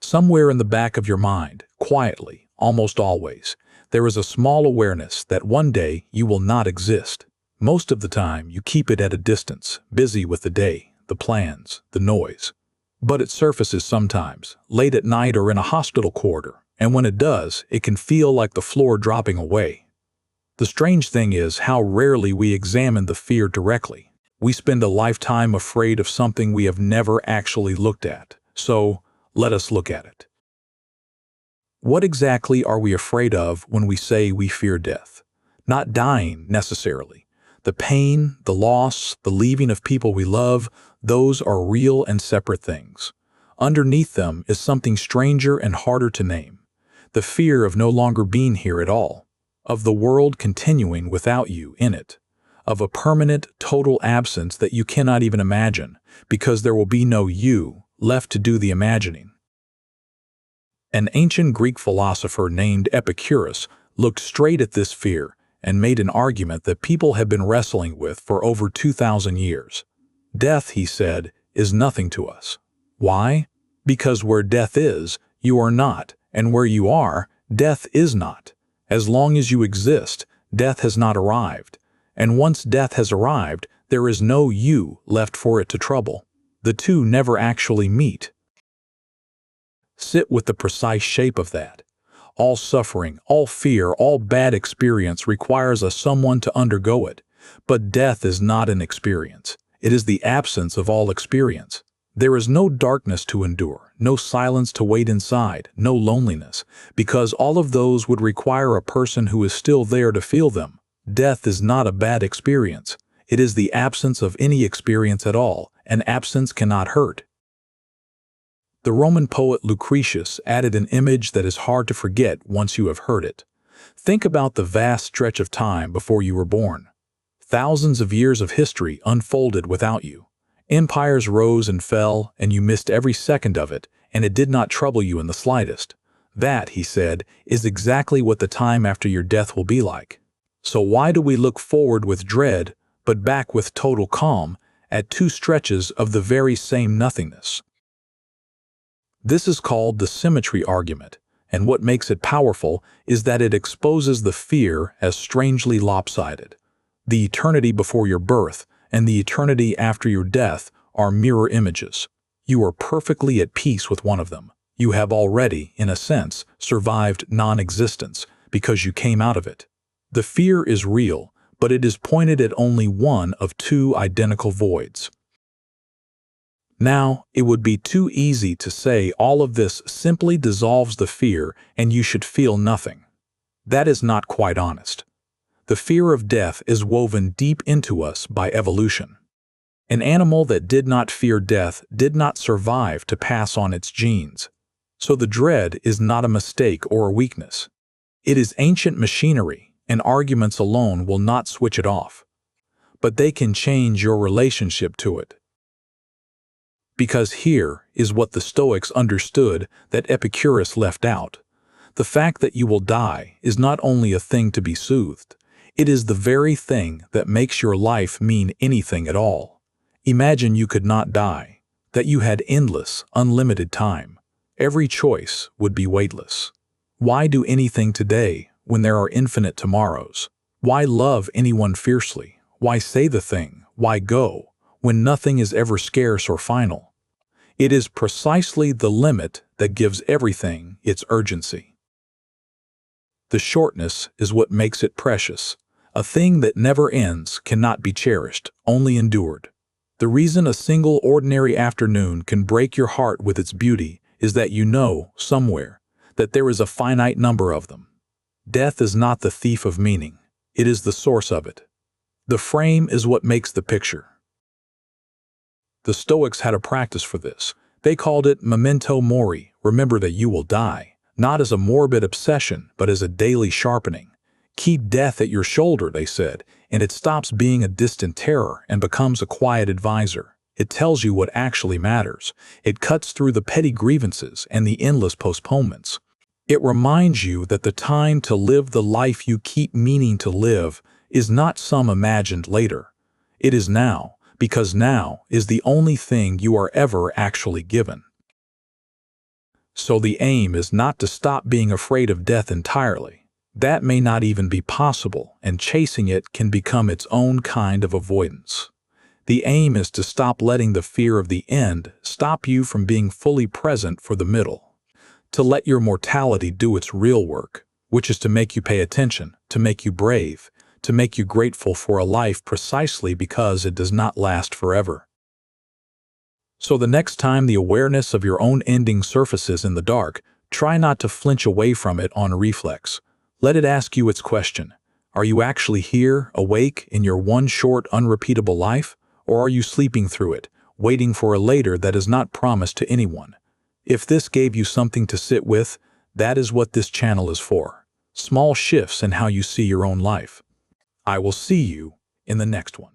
Somewhere in the back of your mind, quietly, almost always, there is a small awareness that one day you will not exist. Most of the time, you keep it at a distance, busy with the day, the plans, the noise. But it surfaces sometimes, late at night or in a hospital corridor, and when it does, it can feel like the floor dropping away. The strange thing is how rarely we examine the fear directly. We spend a lifetime afraid of something we have never actually looked at. So, let us look at it. What exactly are we afraid of when we say we fear death? Not dying, necessarily. The pain, the loss, the leaving of people we love, those are real and separate things. Underneath them is something stranger and harder to name. The fear of no longer being here at all. Of the world continuing without you in it. Of a permanent, total absence that you cannot even imagine, because there will be no you left to do the imagining. An ancient Greek philosopher named Epicurus looked straight at this fear and made an argument that people have been wrestling with for over 2,000 years. Death, he said, is nothing to us. Why? Because where death is, you are not, and where you are, death is not. As long as you exist, death has not arrived, and once death has arrived, there is no you left for it to trouble. The two never actually meet. Sit with the precise shape of that. All suffering, all fear, all bad experience requires someone to undergo it. But death is not an experience. It is the absence of all experience. There is no darkness to endure, no silence to wait inside, no loneliness, because all of those would require a person who is still there to feel them. Death is not a bad experience. It is the absence of any experience at all, and absence cannot hurt. The Roman poet Lucretius added an image that is hard to forget once you have heard it. Think about the vast stretch of time before you were born. Thousands of years of history unfolded without you. Empires rose and fell, and you missed every second of it, and it did not trouble you in the slightest. That, he said, is exactly what the time after your death will be like. So why do we look forward with dread, but back with total calm, at two stretches of the very same nothingness? This is called the symmetry argument, and what makes it powerful is that it exposes the fear as strangely lopsided. The eternity before your birth and the eternity after your death are mirror images. You are perfectly at peace with one of them. You have already, in a sense, survived non-existence because you came out of it. The fear is real, but it is pointed at only one of two identical voids. Now, it would be too easy to say all of this simply dissolves the fear and you should feel nothing. That is not quite honest. The fear of death is woven deep into us by evolution. An animal that did not fear death did not survive to pass on its genes. So the dread is not a mistake or a weakness. It is ancient machinery, and arguments alone will not switch it off. But they can change your relationship to it. Because here is what the Stoics understood that Epicurus left out. The fact that you will die is not only a thing to be soothed, it is the very thing that makes your life mean anything at all. Imagine you could not die, that you had endless, unlimited time. Every choice would be weightless. Why do anything today when there are infinite tomorrows? Why love anyone fiercely? Why say the thing? Why go, when nothing is ever scarce or final? It is precisely the limit that gives everything its urgency. The shortness is what makes it precious. A thing that never ends cannot be cherished, only endured. The reason a single ordinary afternoon can break your heart with its beauty is that you know, somewhere, that there is a finite number of them. Death is not the thief of meaning. It is the source of it. The frame is what makes the picture. The Stoics had a practice for this. They called it memento mori, remember that you will die, not as a morbid obsession, but as a daily sharpening. Keep death at your shoulder, they said, and it stops being a distant terror and becomes a quiet advisor. It tells you what actually matters. It cuts through the petty grievances and the endless postponements. It reminds you that the time to live the life you keep meaning to live is not some imagined later. It is now, because now is the only thing you are ever actually given. So the aim is not to stop being afraid of death entirely. That may not even be possible, and chasing it can become its own kind of avoidance. The aim is to stop letting the fear of the end stop you from being fully present for the middle. To let your mortality do its real work, which is to make you pay attention, to make you brave, to make you grateful for a life precisely because it does not last forever. So the next time the awareness of your own ending surfaces in the dark, try not to flinch away from it on reflex. Let it ask you its question. Are you actually here, awake, in your one short, unrepeatable life? Or are you sleeping through it, waiting for a later that is not promised to anyone? If this gave you something to sit with, that is what this channel is for. Small shifts in how you see your own life. I will see you in the next one.